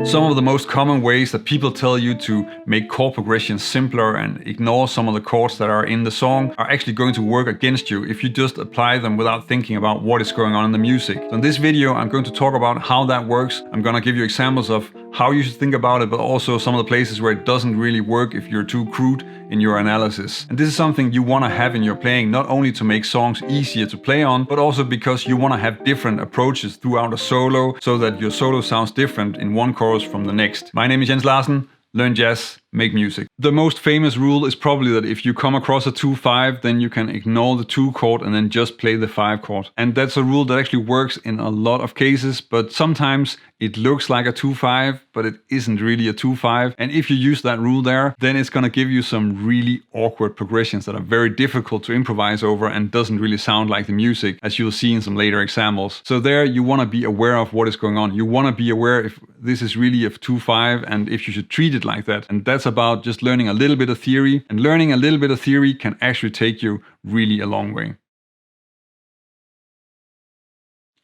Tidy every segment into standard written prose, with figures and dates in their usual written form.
Some of the most common ways that people tell you to make chord progressions simpler and ignore some of the chords that are in the song are actually going to work against you if you just apply them without thinking about what is going on in the music. So in this video, I'm going to talk about how that works. I'm going to give you examples of how you should think about it, but also some of the places where it doesn't really work if you're too crude in your analysis. And this is something you want to have in your playing, not only to make songs easier to play on, but also because you want to have different approaches throughout a solo so that your solo sounds different in one chorus from the next. My name is Larsen. Learn jazz, make music. The most famous rule is probably that if you come across a 2-5, then you can ignore the 2 chord and then just play the 5 chord. And that's a rule that actually works in a lot of cases, but sometimes it looks like a 2-5, but it isn't really a 2-5. And if you use that rule there, then it's gonna give you some really awkward progressions that are very difficult to improvise over and doesn't really sound like the music, as you'll see in some later examples. So there you wanna be aware of what is going on. You wanna be aware if this is really a 2-5 and if you should treat it like that. And that's about just learning a little bit of theory. And learning a little bit of theory can actually take you really a long way.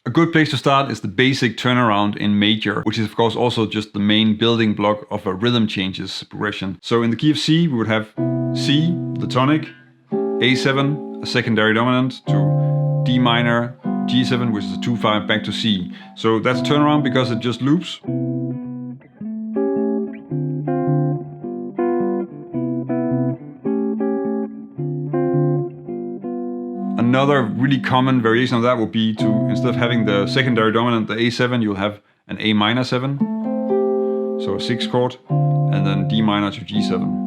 A good place to start is the basic turnaround in major, which is of course also just the main building block of a rhythm changes progression. So in the key of C, we would have C, the tonic, A7, a secondary dominant, to D minor, G7, which is a 2-5 back to C. So that's a turnaround because it just loops. Another really common variation of that would be to, instead of having the secondary dominant, the A7, you'll have an A minor 7, so a 6 chord, and then D minor to G7.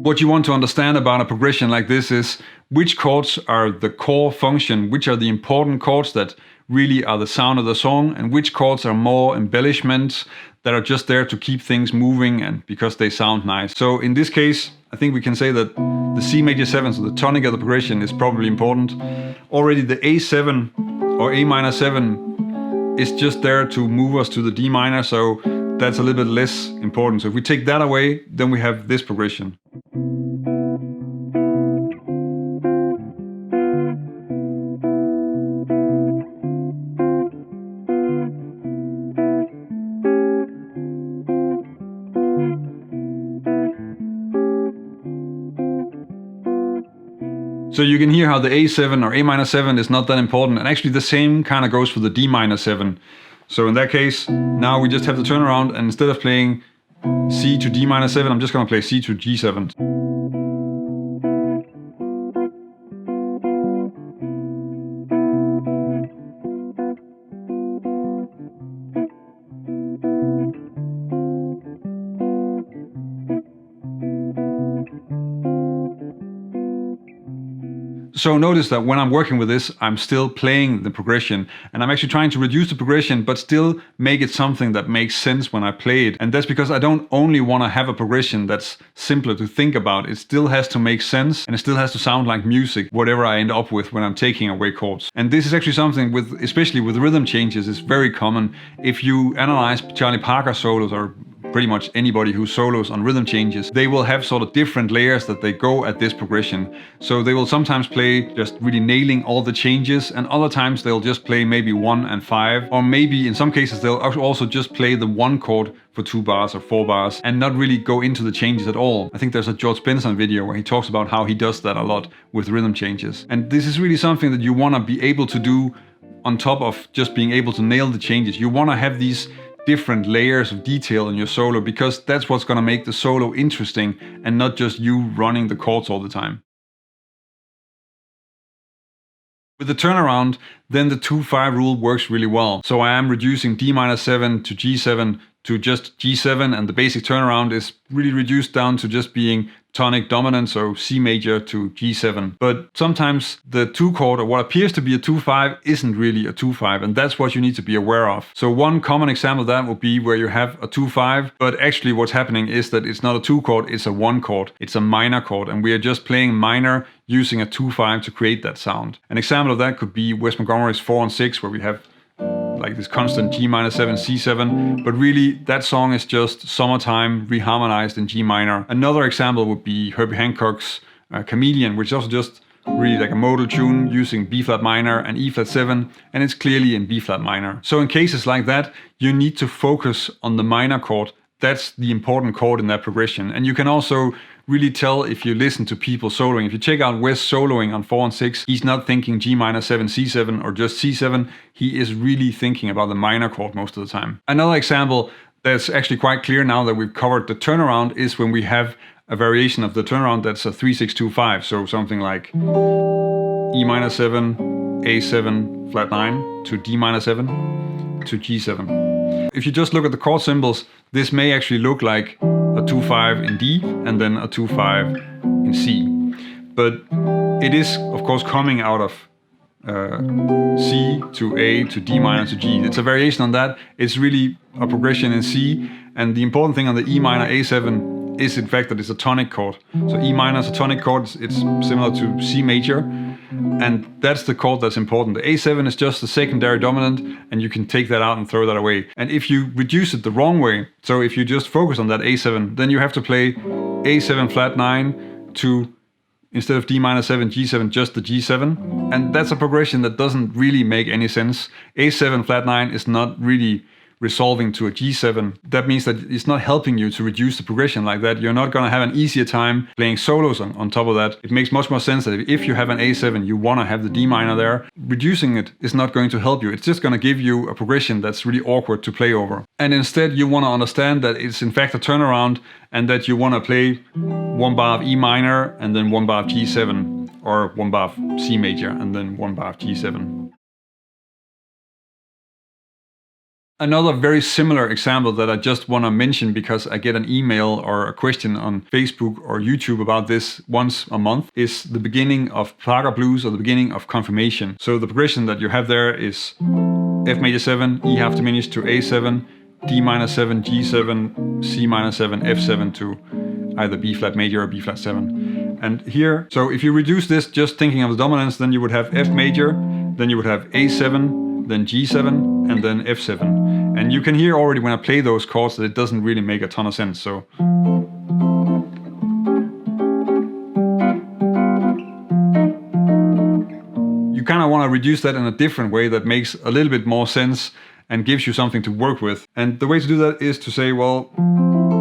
What you want to understand about a progression like this is which chords are the core function, which are the important chords that really are the sound of the song, and which chords are more embellishments that are just there to keep things moving and because they sound nice. So in this case, I think we can say that the C major 7, so the tonic of the progression, is probably important. Already the A7 or A minor 7 is just there to move us to the D minor, so that's a little bit less important. So if we take that away, then we have this progression. So you can hear how the A7 or A minor 7 is not that important, and actually the same kind of goes for the D minor 7. So in that case, now we just have the turnaround, and instead of playing C to D minor 7, I'm just going to play C to G7. So notice that when I'm working with this, I'm still playing the progression, and I'm actually trying to reduce the progression, but still make it something that makes sense when I play it. And that's because I don't only want to have a progression that's simpler to think about. It still has to make sense, and it still has to sound like music, whatever I end up with when I'm taking away chords. And this is actually something with, especially with rhythm changes, is very common. If you analyze Charlie Parker solos, or pretty much anybody who solos on rhythm changes, they will have sort of different layers that they go at this progression. So they will sometimes play just really nailing all the changes, and other times they'll just play maybe 1 and 5, or maybe in some cases they'll also just play the 1 chord for 2 bars or 4 bars and not really go into the changes at all. I think there's a George Benson video where he talks about how he does that a lot with rhythm changes. And this is really something that you want to be able to do on top of just being able to nail the changes. You want to have these different layers of detail in your solo, because that's what's going to make the solo interesting and not just you running the chords all the time. With the turnaround, then the 2-5 rule works really well. So I am reducing D minor 7 to G7 to just G7, and the basic turnaround is really reduced down to just being tonic dominant, so C major to G7. But sometimes the 2 chord, or what appears to be a 2-5, isn't really a 2-5, and that's what you need to be aware of. So one common example of that would be where you have a 2-5, but actually what's happening is that it's not a 2 chord, it's a 1 chord. It's a minor chord, and we are just playing minor using a 2-5 to create that sound. An example of that could be Wes Montgomery's 4 and 6, where we have like this constant G minor 7, C7, but really that song is just Summertime reharmonized in G minor. Another example would be Herbie Hancock's Chameleon, which is also just really like a modal tune using B flat minor and E flat 7, and it's clearly in B flat minor. So in cases like that, you need to focus on the minor chord. That's the important chord in that progression. And you can also really tell if you listen to people soloing. If you check out Wes soloing on 4 and 6, he's not thinking G minor 7, C7 or just C7. He is really thinking about the minor chord most of the time. Another example that's actually quite clear now that we've covered the turnaround is when we have a variation of the turnaround that's a 3-6-2-5. So something like E minor 7, A7, flat 9 to D minor 7 to G7. If you just look at the chord symbols, this may actually look like a 2-5 in D and then a 2-5 in C. But it is, of course, coming out of C to A to D minor to G. It's a variation on that. It's really a progression in C. And the important thing on the E minor A7 is in fact that it's a tonic chord. So E minor is a tonic chord. It's similar to C major. And that's the chord that's important. The A7 is just the secondary dominant, and you can take that out and throw that away. And if you reduce it the wrong way, so if you just focus on that A7, then you have to play A7 flat 9 to, instead of D minor 7, G7, just the G7. And that's a progression that doesn't really make any sense. A7 flat 9 is not really resolving to a G7. That means that it's not helping you to reduce the progression like that. You're not going to have an easier time playing solos on top of that. It makes much more sense that if you have an A7, you want to have the D minor there. Reducing it is not going to help you. It's just going to give you a progression that's really awkward to play over. And instead, you want to understand that it's in fact a turnaround and that you want to play one bar of E minor and then one bar of G7, or one bar of C major and then one bar of G7. Another very similar example that I just want to mention because I get an email or a question on Facebook or YouTube about this once a month is the beginning of Prager Blues, or the beginning of Confirmation. So the progression that you have there is F major 7, E half diminished to A7, D minor 7, G7, C minor 7, F7 to either B flat major or B flat 7. And here, so if you reduce this just thinking of the dominance, then you would have F major, then you would have A7, then G7, and then F7. And you can hear already when I play those chords that it doesn't really make a ton of sense. So you kind of want to reduce that in a different way that makes a little bit more sense and gives you something to work with. And the way to do that is to say, well,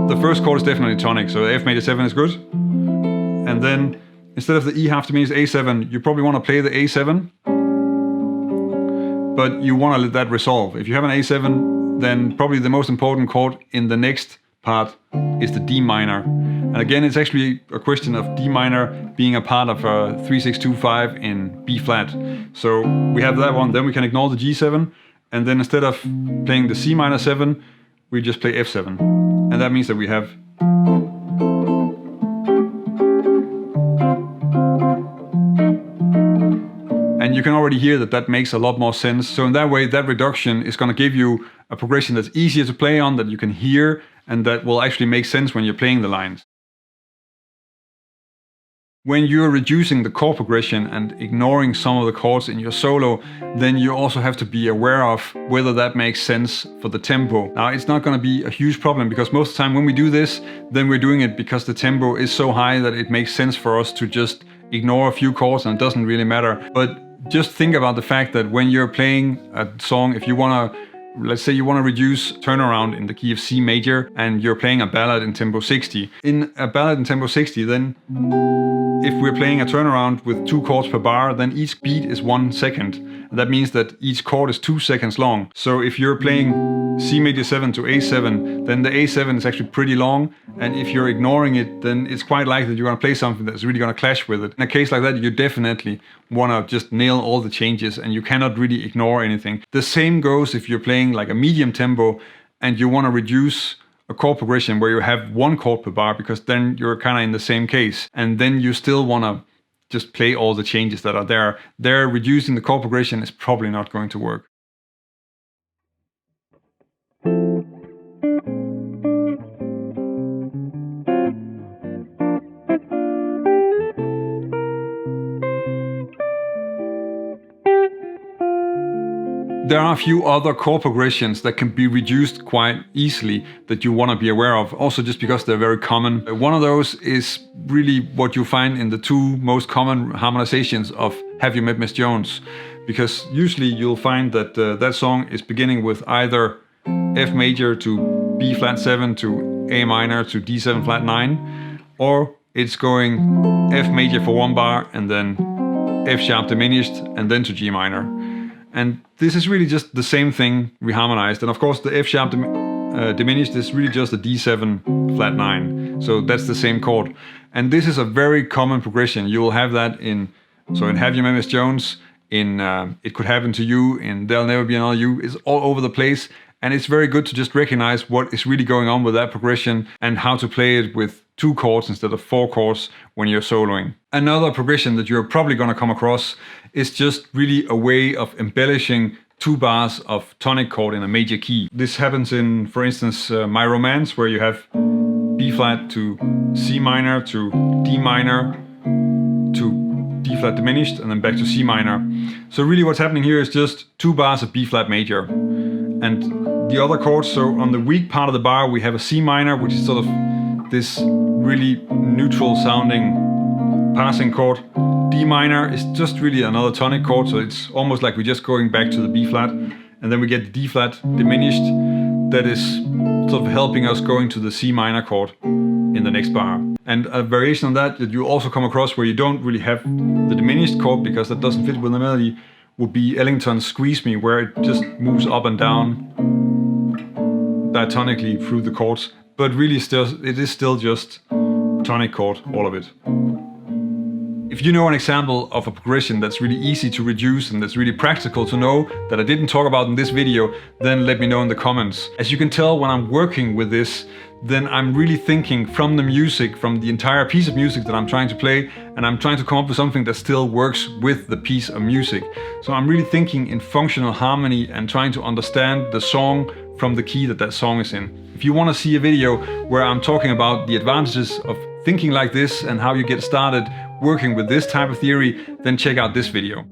the first chord is definitely tonic, so F major 7 is good. And then instead of the E half diminished A7, you probably want to play the A7. But you want to let that resolve. If you have an A7, then probably the most important chord in the next part is the D minor. And again, it's actually a question of D minor being a part of a 3-6-2-5 in B flat. So we have that one, then we can ignore the G7, and then instead of playing the C minor 7, we just play F7. And that means that we have and you can already hear that that makes a lot more sense. So in that way, that reduction is going to give you a progression that's easier to play on, that you can hear, and that will actually make sense when you're playing the lines. When you're reducing the chord progression and ignoring some of the chords in your solo, then you also have to be aware of whether that makes sense for the tempo. Now, it's not going to be a huge problem because most of the time when we do this, then we're doing it because the tempo is so high that it makes sense for us to just ignore a few chords and it doesn't really matter. But just think about the fact that when you're playing a song, if you want to, let's say you want to reduce turnaround in the key of C major and you're playing a ballad in tempo 60. In a ballad in tempo 60, then if we're playing a turnaround with 2 chords per bar, then each beat is 1 second. And that means that each chord is 2 seconds long. So if you're playing C major 7 to A7, then the A7 is actually pretty long. And if you're ignoring it, then it's quite likely that you're going to play something that's really going to clash with it. In a case like that, you definitely want to just nail all the changes and you cannot really ignore anything. The same goes if you're playing like a medium tempo and you want to reduce a chord progression where you have 1 chord per bar, because then you're kind of in the same case. And then you still want to just play all the changes that are there. There, reducing the chord progression is probably not going to work. There are a few other chord progressions that can be reduced quite easily that you want to be aware of, also just because they're very common. One of those is really what you find in the two most common harmonizations of Have You Met Miss Jones? Because usually you'll find that that song is beginning with either F major to B flat 7 to A minor to D7 flat 9, or it's going F major for one bar and then F sharp diminished and then to G minor. And this is really just the same thing reharmonized. And of course the F sharp diminished is really just a D7 flat 9. So that's the same chord. And this is a very common progression. You will have that in Have You Met Miss Jones, in It Could Happen to You, in There'll Never Be Another You. It's all over the place. And it's very good to just recognize what is really going on with that progression and how to play it with 2 chords instead of 4 chords when you're soloing. Another progression that you're probably going to come across is just really a way of embellishing 2 bars of tonic chord in a major key. This happens in, for instance, My Romance, where you have B flat to C minor to D minor to D flat diminished and then back to C minor. So really what's happening here is just 2 bars of B flat major. And the other chords, so on the weak part of the bar we have a C minor, which is sort of this really neutral sounding passing chord. D minor is just really another tonic chord, so it's almost like we're just going back to the B flat, and then we get the D flat diminished that is sort of helping us going to the C minor chord in the next bar. And a variation on that you also come across where you don't really have the diminished chord because that doesn't fit with the melody would be Ellington's Squeeze Me, where it just moves up and down diatonically through the chords, but really it is still just tonic chord, all of it. If you know an example of a progression that's really easy to reduce and that's really practical to know that I didn't talk about in this video, then let me know in the comments. As you can tell, when I'm working with this, then I'm really thinking from the music, from the entire piece of music that I'm trying to play, and I'm trying to come up with something that still works with the piece of music. So I'm really thinking in functional harmony and trying to understand the song from the key that song is in. If you want to see a video where I'm talking about the advantages of thinking like this and how you get started working with this type of theory, then check out this video.